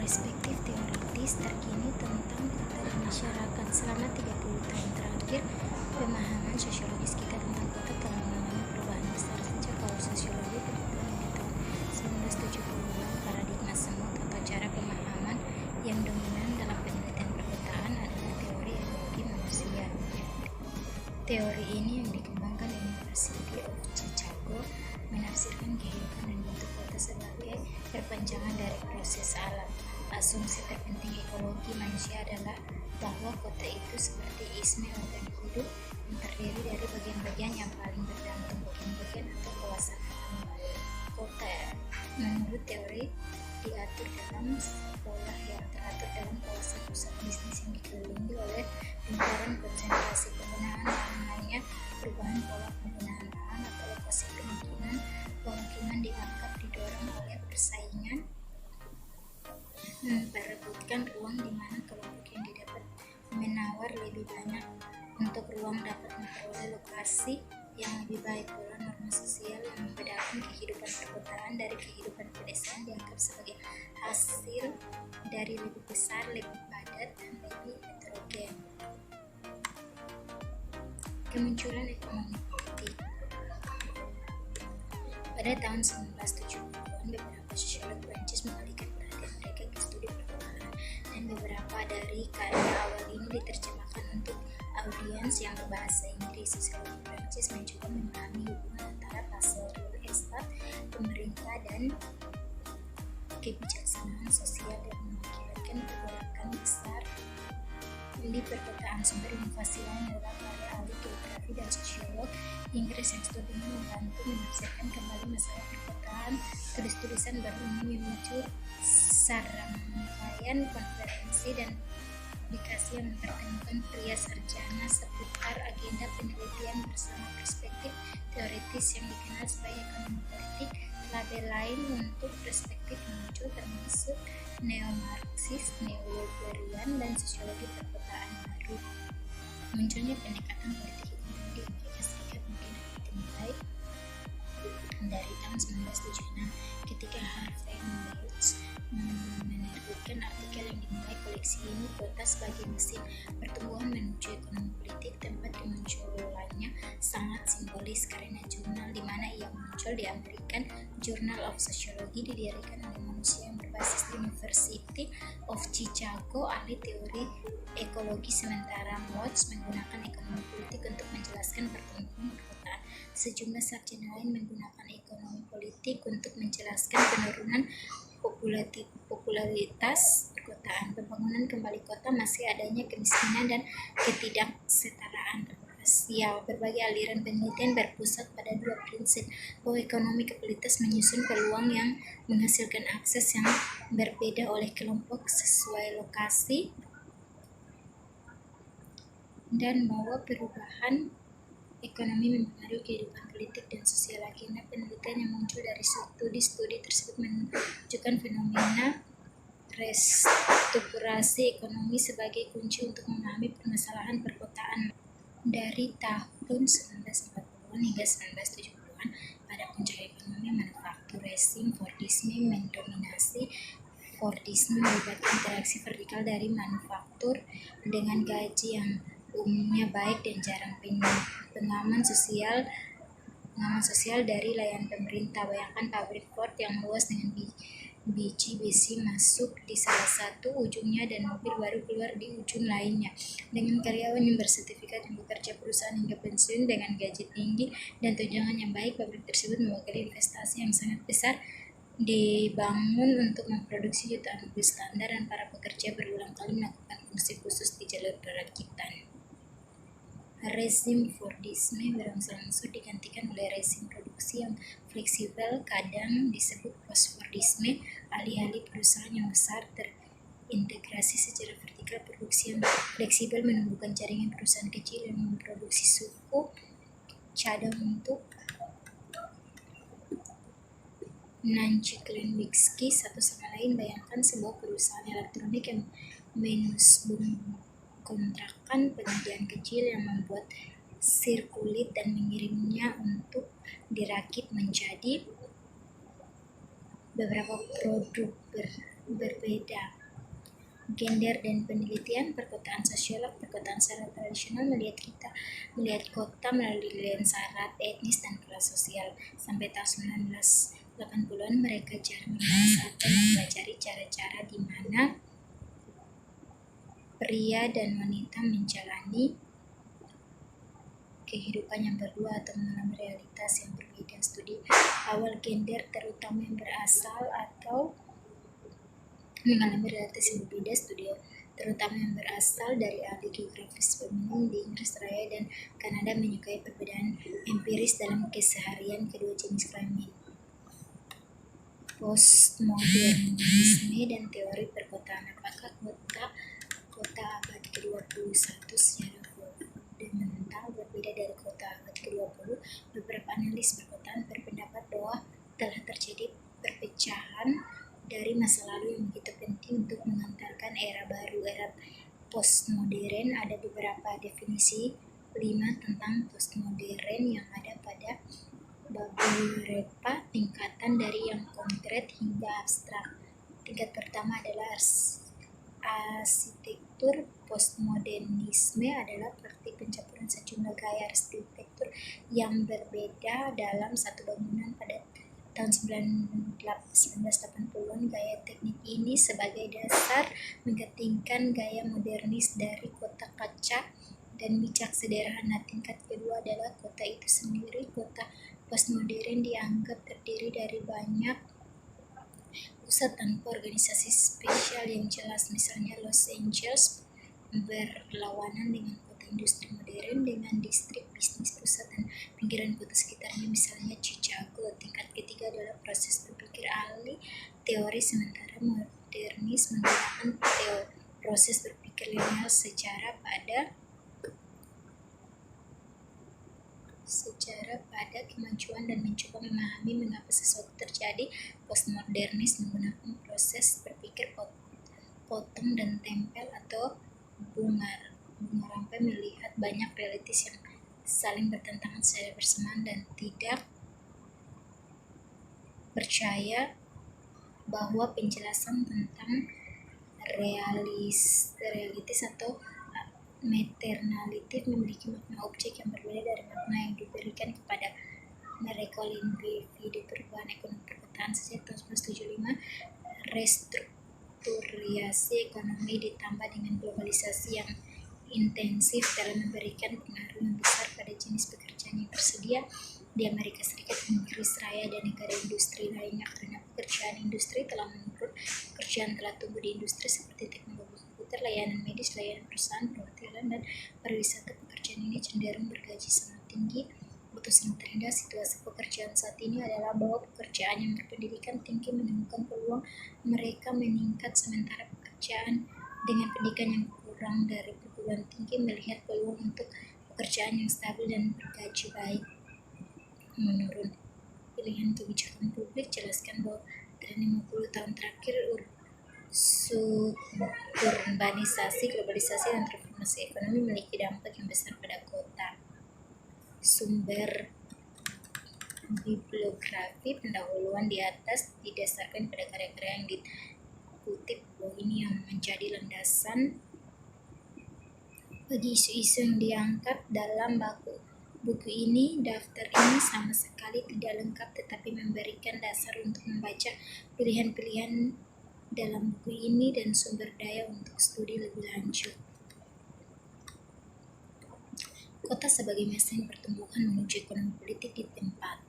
perspektif teoritis terkini tentang kota dan masyarakat. Selama 30 tahun terakhir, pemahaman sosiologis kita tentang kota telah mengalami perubahan besar. Sejak awal sosiologi berkembang di tahun 1970-an, paradigma semut atau cara pemahaman yang dominan dalam penelitian perkotaan adalah teori ekologi manusia. Teori ini yang dikembangkan di University of Chicago menafsirkan kehidupan dan bentuk kota sebagai perpanjangan dari proses alam. Asumsi terpenting ekologi manusia adalah bahwa kota itu seperti isme organ hidup yang terdiri dari bagian-bagian yang paling bergantung, bagian-bagian atau kawasan alam. Kota menurut teori diatur dalam pola yang teratur dalam kawasan pusat bisnis yang dikelilingi oleh lingkaran konsentrasi penggunaan lahan lainnya. Perubahan pola penggunaan lahan atau lokasi pemukiman dianggap didorong oleh persaingan memperebutkan ruang di mana kelompok yang didapat menawar lebih banyak untuk ruang dapat memperoleh lokasi yang lebih baik. Pola norma sosial yang membedakan kehidupan perkotaan dari kehidupan pedesaan dianggap sebagai hasil dari lebih besar, lebih padat, dan lebih heterogen. Kemunculan ekonomi politik. Pada tahun 1970-an, beberapa sosiolog Prancis mengalihkan perhatian mereka ke studi perkotaan, dan beberapa dari karya awal ini diterjemahkan untuk audiens yang berbahasa Inggris. Sosiologi Prancis mencoba memahami hubungan antara fase real estate, pemerintah, dan kebijaksanaan sosial, dan mengakibatkan pergerakan besar di perkotaan. Sumber inovasi lain adalah karya ahli geografi dan sosiolog Inggris yang studinya membantu menafsirkan kembali masalah perkotaan. Tulis-tulisan baru ini memicu serangkaian konferensi dan publikasi yang mempertemukan pria sarjana seputar agenda penelitian bersama perspektif teoritis yang dikenal sebagai ekonomi politik. Label lain untuk perspektif muncul termasuk neo-Marxis, neo-Weberian, dan sosiologi perkotaan baru. Munculnya pendekatan politik ekonomi di Amerika Serikat mungkin dapat dimulai dari tahun 1976 ketika Harvey Mills menerbitkan artikel yang dimulai koleksi ini, Kota sebagai Mesin Pertumbuhan Menuju Ekonomi Politik. Tempat kemunculannya sangat simbolis karena jurnal di mana ia muncul di American Journal of Sociology didirikan oleh manusia yang berbasis di University of Chicago, ahli teori ekologi, sementara Watts menggunakan ekonomi politik untuk menjelaskan pertumbuhan perkotaan. Sejumlah sarjana lain menggunakan ekonomi politik untuk menjelaskan penurunan popularitas perkotaan, pembangunan kembali kota, masih adanya kemiskinan, dan ketidaksetaraan rasial. Berbagai aliran penelitian berpusat pada dua prinsip, bahwa ekonomi kapitalitas menyusun peluang yang menghasilkan akses yang berbeda oleh kelompok sesuai lokasi, dan bahwa perubahan ekonomi mempengaruhi kehidupan politik dan sosial. Agenda penelitian yang muncul dari studi-studi tersebut menunjukkan fenomena restrukturasi ekonomi sebagai kunci untuk memahami permasalahan perkotaan. Dari tahun 1940-an hingga 1970-an, pada puncak ekonomi manufakturisme, Fordisme mendominasi. Fordisme melibatkan interaksi vertikal dari manufaktur dengan gaji yang umumnya baik dan jarang pengaman sosial dari layanan pemerintah. Bayangkan pabrik Ford yang luas dengan biji besi masuk di salah satu ujungnya dan mobil baru keluar di ujung lainnya, dengan karyawan yang bersertifikat yang bekerja perusahaan hingga pensiun dengan gaji tinggi dan tunjangan yang baik. Pabrik tersebut mewakili investasi yang sangat besar dibangun untuk memproduksi jutaan mobil standar, dan para pekerja berulang kali melakukan fungsi khusus di jalur perakitan. Rezim Fordisme berangsur-angsur digantikan oleh rezim produksi yang fleksibel, kadang disebut post-Fordisme. Alih-alih perusahaan yang besar terintegrasi secara vertikal, produksi yang fleksibel menumbuhkan jaringan perusahaan kecil yang memproduksi suku cadang untuk Nanciklenwicki satu sama lain. Bayangkan sebuah perusahaan elektronik yang kontrakan penyediaan kecil yang membuat sirkuit dan mengirimnya untuk dirakit menjadi beberapa produk berbeda. gender dan penelitian perkotaan. Sosiolog perkotaan secara tradisional melihat kota melalui lensa ras, etnis, dan kelas sosial. Sampai tahun 1980-an mereka jarang membahas atau mempelajari cara-cara di mana pria dan wanita menjalani kehidupan yang berdua atau mengalami realitas yang berbeda. Studi awal gender terutama yang berasal atau mengalami realitas yang berbeda. Studi terutama yang berasal dari ahli geografis feminin di Inggris Raya dan Kanada menyukai perbedaan empiris dalam keseharian kedua jenis kelamin. Postmodernisme dan teori perkotaan. Apakah kota abad ke-21 secara fundamental berbeda dari kota abad ke-20? Beberapa analis perkotaan berpendapat bahwa telah terjadi perpecahan dari masa lalu yang begitu penting untuk mengantarkan era baru, era postmodern. Ada beberapa definisi 5 tentang postmodern yang ada pada beberapa tingkatan dari yang konkret hingga abstrak. Tingkat pertama adalah arsitektur. Postmodernisme adalah praktik pencampuran sejumlah gaya arsitektur yang berbeda dalam satu bangunan. Pada tahun 1980-an, gaya teknik ini sebagai dasar mengetingkan gaya modernis dari kota kaca dan bijak sederhana. Tingkat kedua adalah kota itu sendiri. Kota postmodern dianggap terdiri dari banyak pusat tanpa organisasi spesial yang jelas. Misalnya Los Angeles berlawanan dengan kota industri modern dengan distrik bisnis pusat dan pinggiran kota sekitarnya, misalnya Chicago. Tingkat ketiga adalah proses berpikir ahli teori, sementara modernis menggunakan proses berpikir linear secara kemajuan dan mencoba memahami mengapa sesuatu terjadi. Postmodernis menggunakan proses berpikir potong dan tempel atau bunga rampai, melihat banyak realitas yang saling bertentangan secara bersamaan dan tidak percaya bahwa penjelasan tentang realitas atau materiality memiliki makna objek yang berbeda dari makna yang diberikan kepada mereka oleh individu. Perubahan ekonomi perkotaan sejak tahun 1975, restrukturasi ekonomi ditambah dengan globalisasi yang intensif telah memberikan pengaruh yang besar pada jenis pekerjaan yang tersedia di Amerika Serikat, Inggris Raya, dan negara industri lainnya. Karena pekerjaan industri telah menurun, pekerjaan telah tumbuh di industri seperti teknologi komputer, layanan medis, layanan perusahaan, perhotelan, dan pariwisata. Pekerjaan ini cenderung bergaji sangat tinggi atau sangat rendah. Situasi pekerjaan saat ini adalah bahwa pekerjaan yang berpendidikan tinggi menemukan peluang mereka meningkat, sementara pekerjaan dengan pendidikan yang kurang dari perguruan tinggi melihat peluang untuk pekerjaan yang stabil dan bergaji baik menurun. Pilihan kebijakan publik jelaskan bahwa dalam 50 tahun terakhir urbanisasi, globalisasi, dan transformasi ekonomi memiliki dampak yang besar pada kota. Sumber bibliografi pendahuluan di atas didasarkan pada karya-karya yang dikutip. Ini yang menjadi landasan bagi isu-isu yang diangkat dalam buku ini. Daftar ini sama sekali tidak lengkap, tetapi memberikan dasar untuk membaca pilihan-pilihan dalam buku ini dan sumber daya untuk studi lebih lanjut. Kota sebagai mesin pertumbuhan menuju ekonomi politik di tempat.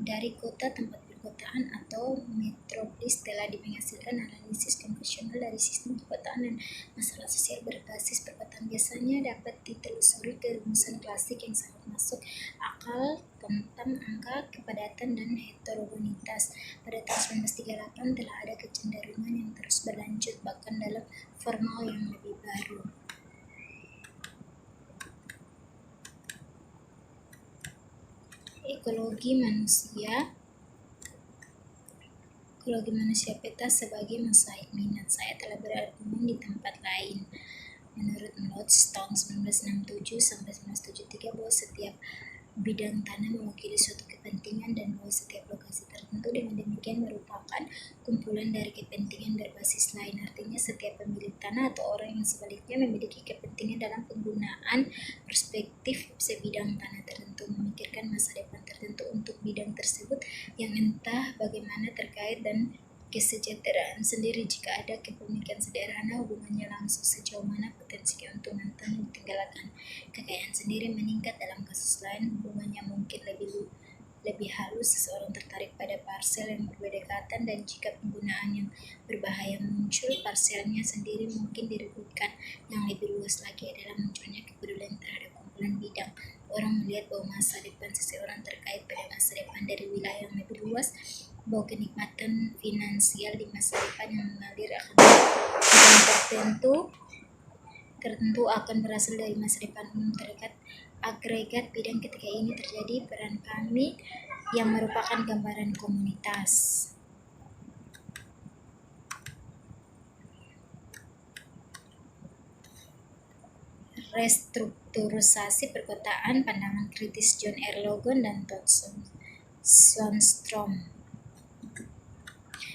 Dari kota, tempat perkotaan atau metropolis telah menghasilkan analisis konvensional dari sistem perkotaan dan masalah sosial berbasis perkotaan. Biasanya dapat ditelusuri ke rumusan klasik yang sangat masuk akal tentang angka kepadatan dan heterogenitas. Pada tahun 1938 telah ada kecenderungan yang terus berlanjut bahkan dalam formal yang lebih baru. Ekologi manusia peta sebagai mosaik minat. Saya telah berargumen di tempat lain. Menurut Lodge tahun 1967 sampai 1973 bahwa setiap bidang tanah mewakili suatu kepentingan dan bahwa setiap lokasi tertentu dengan demikian sebagian merupakan kumpulan dari kepentingan berbasis lain. Artinya setiap pemilik tanah atau orang yang sebaliknya memiliki kepentingan dalam penggunaan perspektif sebidang tanah tertentu, memikirkan masa depan tertentu untuk bidang tersebut yang entah bagaimana terkait dan kesejahteraan sendiri. Jika ada kepemilikan sederhana, hubungannya langsung sejauh mana potensi keuntungan tanah ditinggalkan kekayaan sendiri meningkat. Dalam kasus lain, hubungannya mungkin lebih halus, seseorang tertarik pada parsel yang berdekatan, dan jika penggunaan yang berbahaya muncul, parselnya sendiri mungkin direbutkan. Yang lebih luas lagi adalah munculnya kepedulian terhadap kumpulan bidang. Orang melihat bahwa masa depan seseorang terkait pada masa depan dari wilayah yang lebih luas, bahwa kenikmatan finansial di masa depan yang mengalir akan bidang tertentu akan berasal dari masa depan umum terdekat agregat bidang. Ketika ini terjadi, peran kami yang merupakan gambaran komunitas. Restrukturisasi perkotaan, pandangan kritis John R. Logan dan Todd Swanstrom.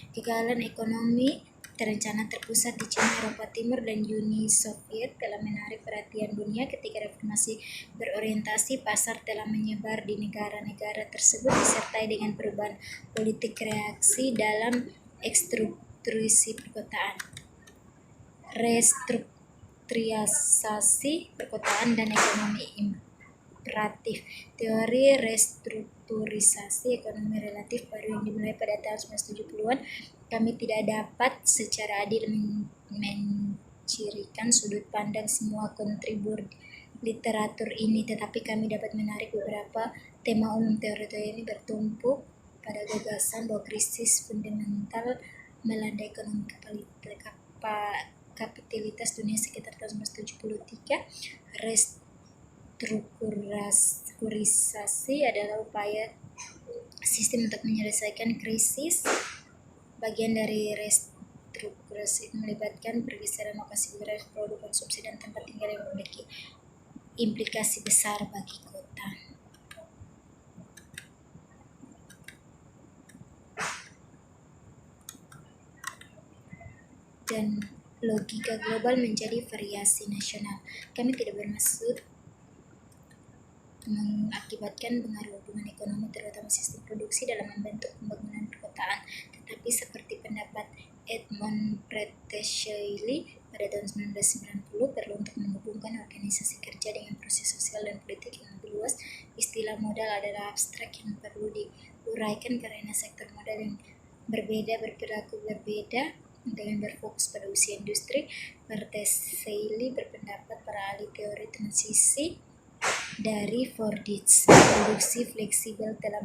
Kegagalan ekonomi terencana terpusat di Cina, Eropa Timur, dan Uni Soviet telah menarik perhatian dunia. Ketika reformasi berorientasi pasar telah menyebar di negara-negara tersebut, disertai dengan perubahan politik reaksi dalam restrukturisasi perkotaan, restrukturisasi perkotaan dan ekonomi imperatif. Teori restrukturisasi ekonomi relatif baru yang dimulai pada tahun 1970-an, kami tidak dapat secara adil mencirikan sudut pandang semua kontributor literatur ini, tetapi kami dapat menarik beberapa tema umum. Teori ini bertumpu pada gagasan bahwa krisis fundamental melanda ekonomi kapitalitas dunia sekitar tahun 1973. Restrukturisasi adalah upaya sistem untuk menyelesaikan krisis. Bagian dari restrukturisasi melibatkan pergeseran lokasi geografis, produk konsumsi, dan tempat tinggal yang memiliki implikasi besar bagi kota. Dan logika global menjadi variasi nasional. Kami tidak bermaksud mengakibatkan pengaruh hubungan ekonomi, terutama sistem produksi, dalam membentuk pembangunan perkotaan, tetapi seperti pendapat Edmond Pratteshelly pada tahun 1990, perlu untuk menghubungkan organisasi kerja dengan proses sosial dan politik yang lebih luas. Istilah modal adalah abstrak yang perlu diuraikan karena sektor modal yang berbeda berperilaku berbeda dengan berfokus pada usia industri. Pratteshelly berpendapat para ahli teori transisi dari Fordisme produksi fleksibel telah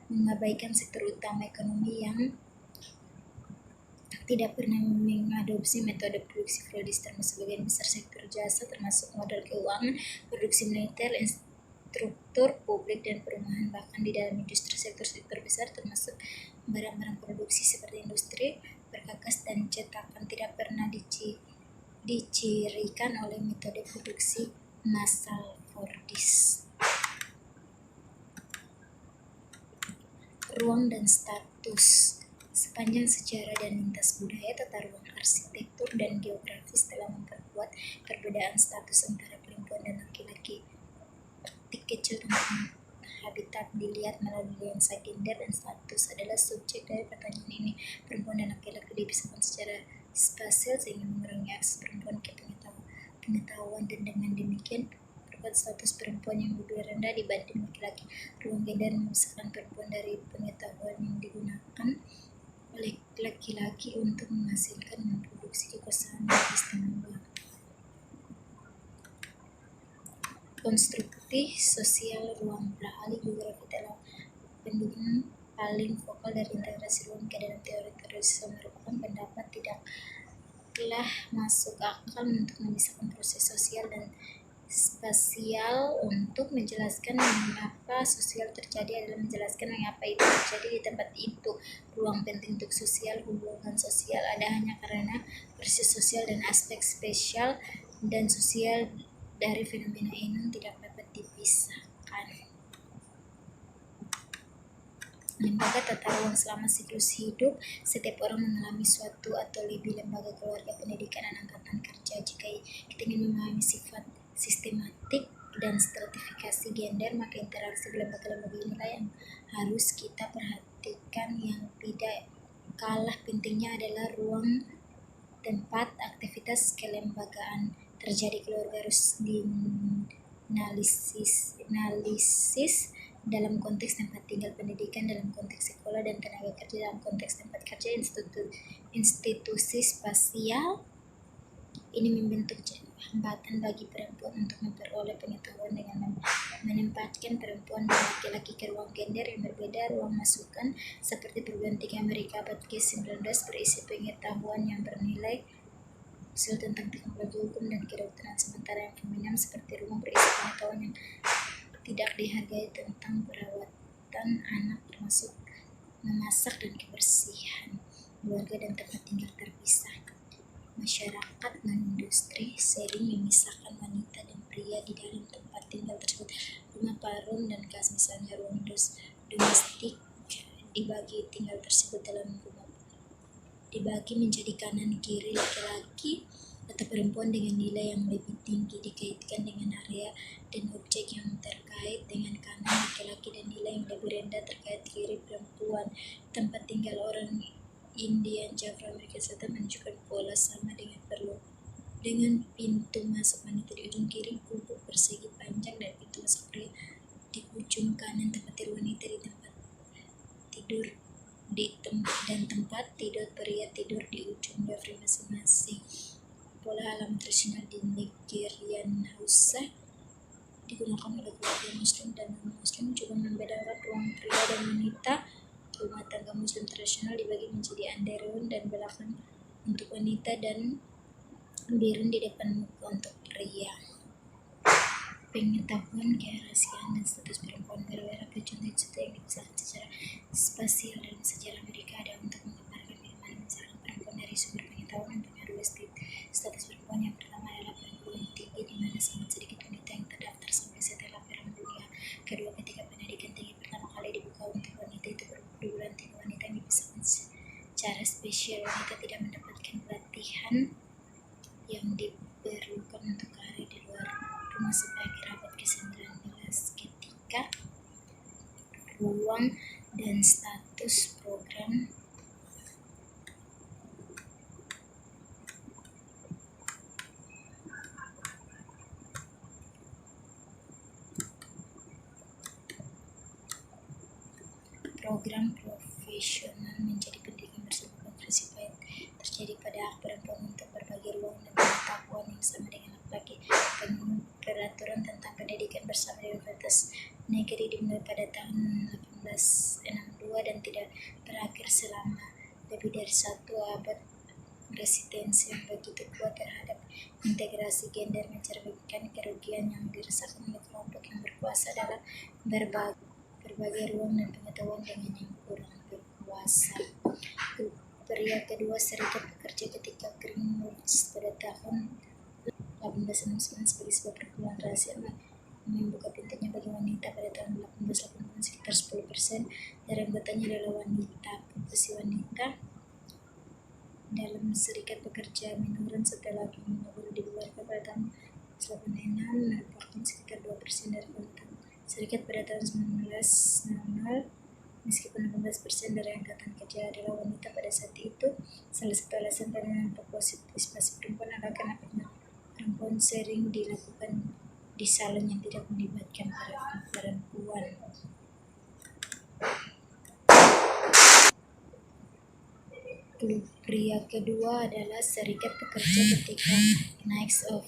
mengabaikan sektor utama ekonomi yang tidak pernah mengadopsi metode produksi Fordis, termasuk sebagian besar sektor jasa, termasuk modal keuangan, produksi militer, struktur publik, dan perumahan. Bahkan di dalam industri, sektor-sektor besar termasuk barang-barang produksi seperti industri perkakas dan cetakan tidak pernah dicirikan oleh metode produksi massal Fordis. Ruang dan status. Sepanjang sejarah dan lintas budaya, tata ruang, arsitektur, dan geografis telah memperkuat perbedaan status antara perempuan dan laki-laki. Petik kecil tentang habitat dilihat melalui lensa gender dan status adalah subjek dari pertanyaan ini. Perempuan dan laki-laki dipisahkan secara spasial sehingga mengurangi akses perempuan ke pengetahuan, dan dengan demikian status perempuan yang lebih rendah dibanding laki-laki. Ruang gender memisahkan perempuan dari pengetahuan yang digunakan oleh laki-laki untuk menghasilkan dan memproduksi kekuasaan yang istimewa. Konstruksi sosial ruang. Para ahli geografi telah pendukung paling vokal dari integrasi ruang ke dalam teori sosial merupakan pendapat tidaklah masuk akal untuk memisahkan proses sosial dan spasial. Untuk menjelaskan mengapa sosial terjadi adalah menjelaskan mengapa itu terjadi di tempat itu. Ruang penting untuk sosial. Hubungan sosial ada hanya karena proses sosial dan aspek spesial dan sosial dari fenomena ini tidak dapat dipisahkan. Lembaga tata ruang selama siklus hidup. Setiap orang mengalami suatu atau lebih lembaga keluarga, pendidikan, dan angkatan kerja. Jika kita ingin memahami sifat sistematik dan stratifikasi gender, maka interaksi lembaga-lembaga inilah yang harus kita perhatikan. Yang tidak kalah pentingnya adalah ruang tempat aktivitas kelembagaan terjadi. Keluarga harus dianalisis dalam konteks tempat tinggal, pendidikan dalam konteks sekolah, dan tenaga kerja dalam konteks tempat kerja. Institusi spasial ini membentuk hambatan bagi perempuan untuk memperoleh pengetahuan dengan menempatkan perempuan dan laki-laki ke ruang gender yang berbeda. Ruang masukan seperti perguruan tinggi Amerika abad ke-19 berisi pengetahuan yang bernilai usul tentang teknologi, hukum, dan kedokteran, sementara yang feminim seperti ruang berisi pengetahuan yang tidak dihargai tentang perawatan anak, termasuk memasak dan kebersihan keluarga dan tempat tinggal terpisah. Masyarakat dan industri sering memisahkan wanita dan pria di dalam tempat tinggal tersebut. Rumah parun dan kas, misalnya ruang domestik, dibagi tinggal tersebut dalam rumah dibagi menjadi kanan kiri, laki-laki atau perempuan dengan nilai yang lebih tinggi dikaitkan dengan area dan objek yang terkait dengan kanan laki-laki, dan nilai yang lebih rendah terkait kiri perempuan. Tempat tinggal orang Indian Java Amerika Selatan menunjukkan pola sama dengan pintu masuk wanita di ujung kiri kubuk persegi panjang dan pintu masuk pria di ujung kanan. Tempat tidur wanita di tempat tidur dan tempat tidur pria tidur di ujung dapur masing-masing. Pola halaman tradisional di Nigerian Hausa digunakan oleh keluarga Muslim dan non-Muslim juga membedakan ruang pria dan wanita. Rumah tangga Muslim tradisional dibagi menjadi anderun dan belakang untuk wanita dan birun di depan muka untuk pria. Pengetahuan kerahasiaan dan status perempuan berbeda. Contoh cerita yang dipisahkan secara spasial dalam sejarah Amerika ada untuk menggambarkan bagaimana misalkan perempuan dari sumber pengetahuan mempengaruhi status perempuan. Yang pertama adalah perguruan tinggi, di mana sangat sedikit wanita yang terdaftar sampai setelah Perang Dunia Kedua. Ketika pendidikan tinggi pertama kali dibuka untuk wanita, itu perguruan tinggi wanita yang dipisahkan secara spesial. Wanita tidak mendapatkan pelatihan yang diperlukan untuk karir di luar rumah sampai akhir abad ke-19. Ketika ruang dan status program profesional menjadi pendidikan bersama konferensi baik terjadi pada hak perempuan untuk berbagi ruang dan pengetahuan yang sama dengan laki-laki. Peraturan tentang pendidikan bersama di Universitas Negeri dimulai pada tahun 1862 dan tidak berakhir selama lebih dari satu abad. Resistensi yang begitu kuat terhadap integrasi gender mencerminkan kerugian yang dirasakan oleh kelompok yang berkuasa dalam berbagai ruang dan pengetahuan dengan yang kurang berkuasa. Pria kedua, serikat pekerja ketika Greenwich pada tahun 1869 sebagai sebuah perkumpulan rahasia membuka pintunya bagi wanita. Pada tahun 1880 sekitar 10% dari anggotanya adalah wanita. Profesi wanita dalam serikat pekerja menurun setelah Greenwich baru dibubarkan pada tahun 1886, merupakan sekitar 2% dari anggota serikat pada tahun 1900. Meskipun 18% dari angkatan kerja adalah wanita pada saat itu, salah satu alasan penurunan partisipasi perempuan adalah karena perempuan sering dilakukan di salon yang tidak melibatkan perempuan. Pria kedua adalah serikat pekerja ketika Knights of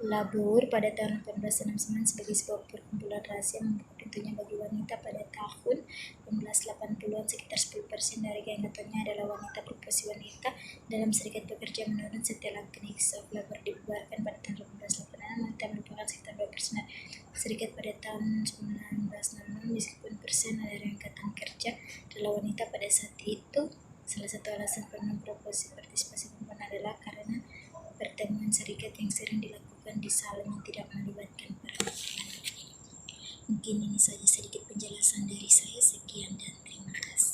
Labor pada tahun 1869 sebagai sebuah perkumpulan rahasia membuka pintunya bagi wanita. Pada tahun 1880-an sekitar 10% dari anggotanya adalah wanita. Profesi wanita dalam serikat pekerja menurun setelah Knights of Labor dibubarkan pada tahun 1886. Wanita merupakan sekitar 2% serikat pada tahun 1900. Meskipun persen dari angkatan kerja adalah wanita pada saat itu, salah satu alasan penurunan partisipasi perempuan adalah karena pertemuan serikat yang sering dilakukan di salon yang tidak melibatkan perempuan. Mungkin ini saja sedikit penjelasan dari saya. Sekian dan terima kasih.